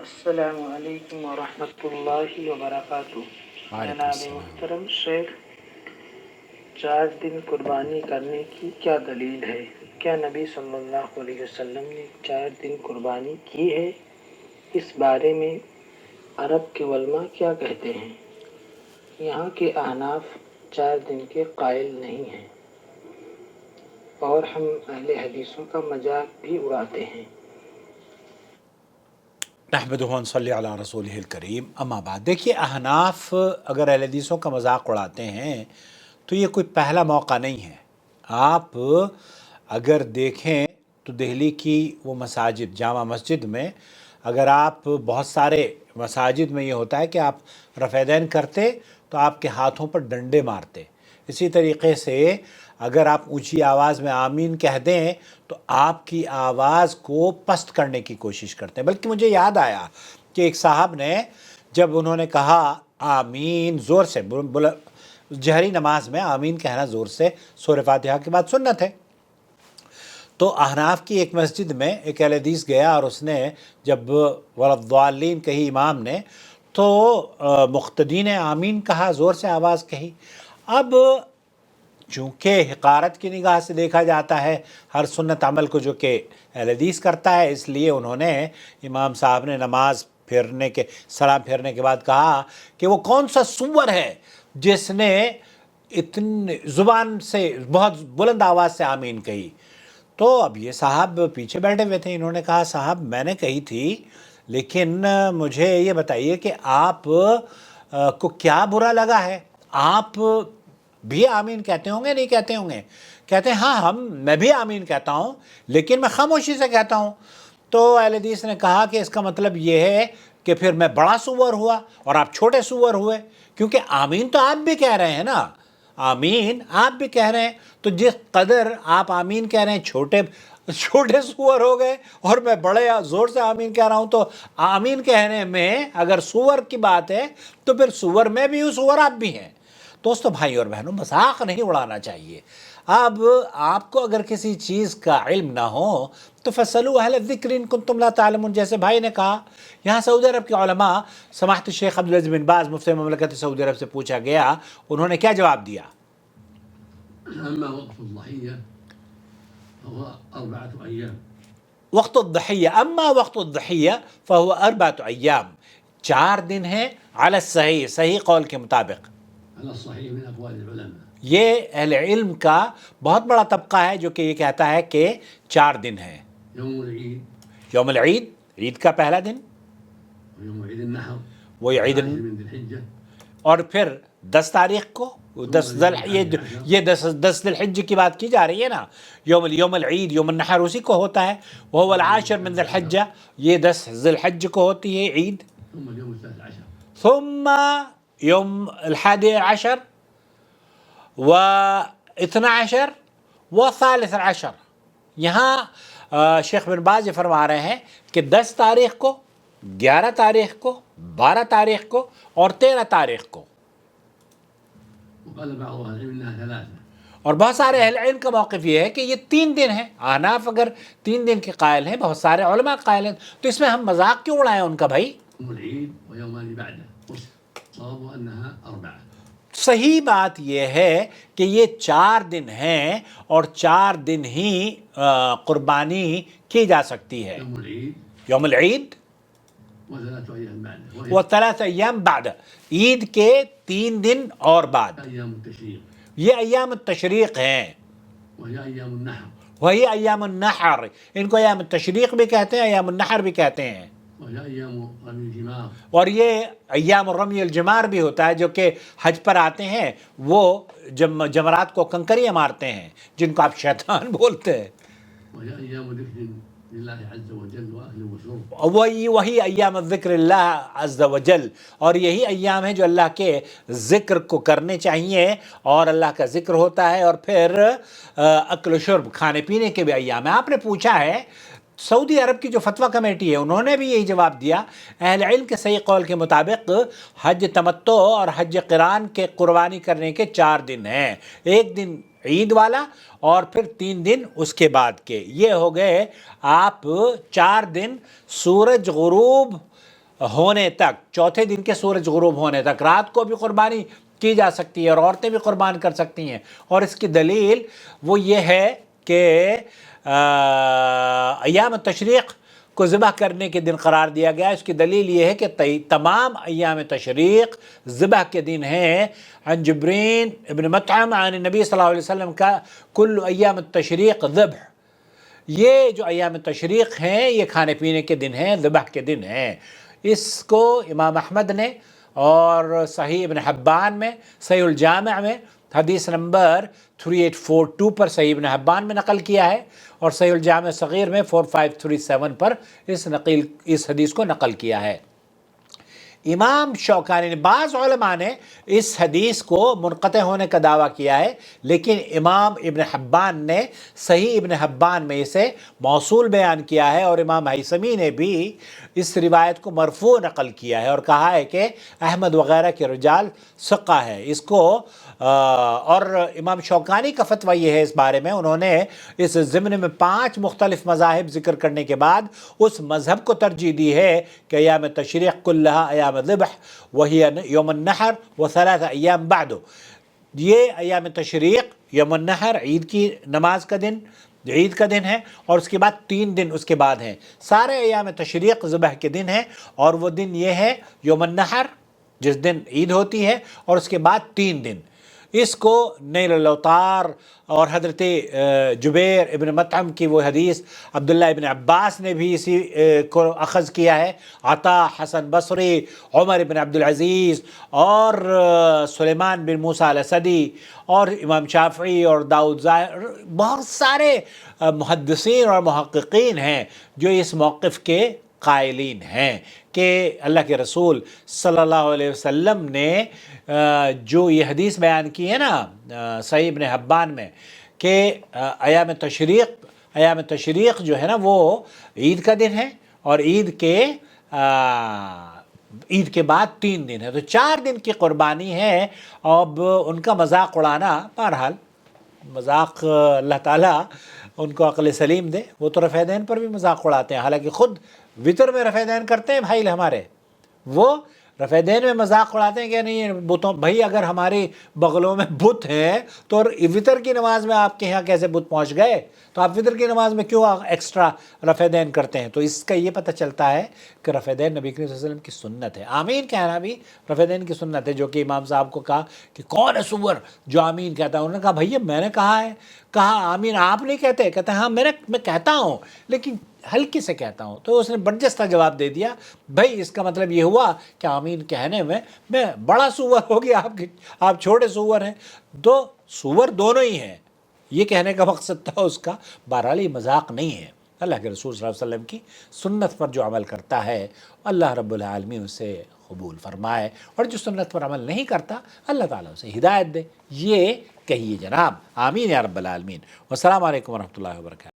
السلام علیکم ورحمۃ اللہ وبرکاتہ۔ وعلیکم جناب السلام۔ محترم شیخ، 4 دن قربانی کرنے کی کیا دلیل ہے؟ کیا نبی صلی اللہ علیہ وسلم نے 4 دن قربانی کی ہے؟ اس بارے میں عرب کے علماء کیا کہتے ہیں؟ یہاں کے احناف 4 دن کے قائل نہیں ہیں اور ہم اہل حدیثوں کا مذاق بھی اڑاتے ہیں۔ نحمدہ و نصلی علی رسولہ الکریم، اما بعد۔ دیکھیے، احناف اگر اہل حدیثوں کا مذاق اڑاتے ہیں تو یہ کوئی پہلا موقع نہیں ہے۔ آپ اگر دیکھیں تو دہلی کی وہ مساجد، جامع مسجد میں اگر آپ بہت سارے مساجد میں یہ ہوتا ہے کہ آپ رفع دین کرتے تو آپ کے ہاتھوں پر ڈنڈے مارتے۔ اسی طریقے سے اگر آپ اونچی آواز میں آمین کہہ دیں تو آپ کی آواز کو پست کرنے کی کوشش کرتے ہیں۔ بلکہ مجھے یاد آیا کہ ایک صاحب نے جب انہوں نے کہا آمین زور سے، جہری نماز میں آمین کہنا زور سے سورہ فاتحہ کے بعد سنت ہے، تو احناف کی ایک مسجد میں ایک اہل حدیث گیا اور اس نے جب ولضالین کہی امام نے تو مقتدی نے آمین کہا، زور سے آواز کہی۔ اب چونکہ حقارت کی نگاہ سے دیکھا جاتا ہے ہر سنت عمل کو جو کہ اہل حدیث کرتا ہے، اس لیے انہوں نے امام صاحب نے نماز سلام پھیرنے کے بعد کہا کہ وہ کون سا سور ہے جس نے اتنی زبان سے بہت بلند آواز سے آمین کہی۔ تو اب یہ صاحب پیچھے بیٹھے ہوئے تھے، انہوں نے کہا صاحب میں نے کہی تھی، لیکن مجھے یہ بتائیے کہ آپ کو کیا برا لگا ہے؟ آپ بھی آمین کہتے ہوں گے نہیں کہتے ہوں گے؟ کہتے ہیں ہاں میں بھی آمین کہتا ہوں، لیکن میں خاموشی سے کہتا ہوں۔ تو اہل حدیث نے کہا کہ اس کا مطلب یہ ہے کہ پھر میں بڑا سور ہوا اور آپ چھوٹے سور ہوئے، کیونکہ آمین تو آپ بھی کہہ رہے ہیں نا، آمین آپ بھی کہہ رہے ہیں، تو جس قدر آپ آمین کہہ رہے ہیں چھوٹے سور ہو گئے اور میں بڑے زور سے آمین کہہ رہا ہوں۔ تو آمین کہنے میں اگر سور کی بات ہے تو پھر سور میں بھی ہوں، سور آپ بھی ہیں۔ دوستو، بھائی اور بہنوں، مذاق نہیں اڑانا چاہیے۔ اب آپ کو اگر کسی چیز کا علم نہ ہو تو فَاسْأَلُوا أَهْلَ الذِّكْرِ إِن كُنتُمْ لَا تَعْلَمُونَ، جیسے بھائی نے کہا۔ یہاں سعودی عرب کے علماء، سماحت الشیخ عبدالعزیز بن باز مفتی مملکت سعودی عرب سے پوچھا گیا، انہوں نے کیا جواب دیا؟ أما وقت الضحية فهو 4 أيام۔ وقت الضحیہ، اما وقت الضحیہ فهو 4 ایام، 4 دن ہیں علی الصحیح، صحیح قول کے مطابق۔ على الصحيح من أقوال العلماء۔ یہ اہل علم کا بہت بڑا طبقہ ہے جو کہ یہ کہتا ہے کہ 4 دن ہیں۔ يوم العيد، یوم العید، عید کا پہلا دن، ويوم عيد النحر، وہی عید العاشر من ذي الحجة، اور پھر 10 تاریخ کو، 10 ذی الحجہ کی بات کی جا رہی ہے نا، یوم العید، یوم النحر اسی کو ہوتا ہے، وہ العاشر من ذی الحجہ، یہ 10 ذی الحجہ کو ہوتی ہے عید، ثم اليوم 13 ثم یوم 11 و12 و13۔ یہاں شیخ بن باز یہ فرما رہے ہیں کہ 10 تاریخ کو، 11 تاریخ کو، 12 تاریخ کو اور 13 تاریخ کو، وقال بعض أهل العلم إنها 3۔ اور بہت سارے اہل علم کا موقف یہ ہے کہ یہ 3 دن ہیں۔ احناف اگر 3 دن کے قائل ہیں، بہت سارے علماء قائل ہیں، تو اس میں ہم مذاق کیوں اڑائیں ان کا بھائی؟ يوم العيد ويومان بعده، والصواب أنها 4۔ صحیح بات یہ ہے کہ یہ 4 دن ہیں اور 4 دن ہی قربانی کی جا سکتی ہے۔ يوم العيد یوم العید و3 أيام بعده، و 3 ایام بعد، عید کے 3 دن اور بعد، أيام التشريق، یہ ایام التشریق ہیں، وهي أيام النحر، وہی ایام النحر، ان کو ایام التشریق بھی کہتے ہیں، ایام النحر بھی کہتے ہیں، وهي أيام رمي الجمار، اور یہ ایام الرمی الجمار بھی ہوتا ہے، جو کہ حج پر آتے ہیں وہ جمرات کو کنکریاں مارتے ہیں، جن کو آپ شیطان بولتے ہیں، وهي أيام ذكر لله عز وجل وأكل وشرب، وہی ایام ذکر اللہ عز وجل، اور یہی ایام ہیں جو اللہ کے ذکر کو کرنے چاہیے، اور اللہ کا ذکر ہوتا ہے، اور پھر اکل و شرب، کھانے پینے کے بھی ایام ہیں۔ آپ نے پوچھا ہے، سعودی عرب کی جو فتویٰ کمیٹی ہے انہوں نے بھی یہی جواب دیا، اہل علم کے صحیح قول کے مطابق حج تمتع اور حج قران کے قربانی کرنے کے 4 دن ہیں، 1 دن عید والا اور پھر 3 دن اس کے بعد کے، یہ ہو گئے آپ 4 دن سورج غروب ہونے تک، چوتھے دن کے سورج غروب ہونے تک رات کو بھی قربانی کی جا سکتی ہے اور عورتیں بھی قربان کر سکتی ہیں۔ اور اس کی دلیل وہ یہ ہے کہ ایام تشریق کو ذبح کرنے کے دن قرار دیا گیا۔ اس کی دلیل یہ ہے کہ تمام ایام تشریق ذبح کے دن ہیں۔ عن جبرین ابن مطعم عن نبی صلی اللہ علیہ وسلم کا کل ایام التشریق ذبح، یہ جو ایام تشریق ہیں یہ کھانے پینے کے دن ہیں، ذبح کے دن ہیں۔ اس کو امام احمد نے اور صحیح ابن حبان میں، صحیح الجامع میں حدیث نمبر 3842 پر صحیح ابن حبان میں نقل کیا ہے، اور صحیح الجامع صغیر میں 4537 پر اس حدیث کو نقل کیا ہے۔ امام شوکانی نے، بعض علماء نے اس حدیث کو منقطع ہونے کا دعویٰ کیا ہے، لیکن امام ابن حبان نے صحیح ابن حبان میں اسے موصول بیان کیا ہے، اور امام حیثمی نے بھی اس روایت کو مرفوع نقل کیا ہے اور کہا ہے کہ احمد وغیرہ کے رجال ثقہ ہے۔ اس کو اور امام شوکانی کا فتویٰ یہ ہے اس بارے میں، انہوں نے اس ضمن میں 5 مختلف مذاہب ذکر کرنے کے بعد اس مذہب کو ترجیح دی ہے کہ ایام تشریق کلہا ایام ذبح وہی یوم النحر و3 ایام بعد۔ یہ ایام تشریق، یوم النحر عید کی نماز کا دن، عید کا دن ہے، اور اس کے بعد 3 دن اس کے بعد ہیں۔ سارے ایام تشریق ذبح کے دن ہیں، اور وہ دن یہ ہے یوم النحر جس دن عید ہوتی ہے، اور اس کے بعد 3 دن۔ اس کو نیل الاوطار اور حضرت جبیر ابن مطعم کی وہ حدیث عبداللہ ابن عباس نے بھی اسی کو اخذ کیا ہے، عطا، حسن بصری، عمر ابن عبدالعزیز اور سلیمان بن موسیٰ الاسدی اور امام شافعی اور داؤد ظاہر، بہت سارے محدثین اور محققین ہیں جو اس موقف کے قائلین ہیں کہ اللہ کے رسول صلی اللہ علیہ وسلم نے جو یہ حدیث بیان کی ہے نا صحیح ابن حبان میں کہ ایام تشریق جو ہے نا وہ عید کا دن ہے، اور عید کے بعد 3 دن ہے، تو 4 دن کی قربانی ہے۔ اب ان کا مذاق اڑانا، بہرحال مذاق اللہ تعالیٰ ان کو عقل سلیم دے، وہ تو رفع دین پر بھی مذاق اڑاتے ہیں، حالانکہ خود وطر میں رفع دین کرتے ہیں بھائی ہمارے، وہ رفع دین میں مذاق اڑاتے ہیں کہ نہیں بتوں، بھائی اگر ہمارے بغلوں میں بت ہیں تو وطر کی نماز میں آپ کے یہاں کیسے بت پہنچ گئے، تو آپ وطر کی نماز میں کیوں ایکسٹرا رفع دین کرتے ہیں؟ تو اس کا یہ پتہ چلتا ہے کہ رفع دین نبی کریم صلی اللہ علیہ وسلم کی سنت ہے۔ آمین کہنا بھی رفع دین کی سنت ہے، جو کہ امام صاحب کو کہا کہ کون ہے سور جو آمین کہتا ہے، انہوں نے کہا بھئی میں نے کہا ہے، کہا آمین آپ نہیں کہتے؟ کہتے ہیں ہاں میں کہتا ہوں لیکن ہلکی سے کہتا ہوں۔ تو اس نے برجستہ جواب دے دیا، بھائی اس کا مطلب یہ ہوا کہ آمین کہنے میں بڑا سور ہو گیا، آپ چھوٹے سور ہیں، تو سور دونوں ہی ہیں، یہ کہنے کا مقصد تھا اس کا۔ بہرحال یہ مذاق نہیں ہے، اللہ کے رسول صلی اللہ علیہ وسلم کی سنت پر جو عمل کرتا ہے اللہ رب العالمین اسے قبول فرمائے، اور جو سنت پر عمل نہیں کرتا اللہ تعالیٰ اسے ہدایت دے، یہ کہیے جناب، آمین یا رب العالمین۔ والسلام علیکم ورحمۃ اللہ وبرکاتہ۔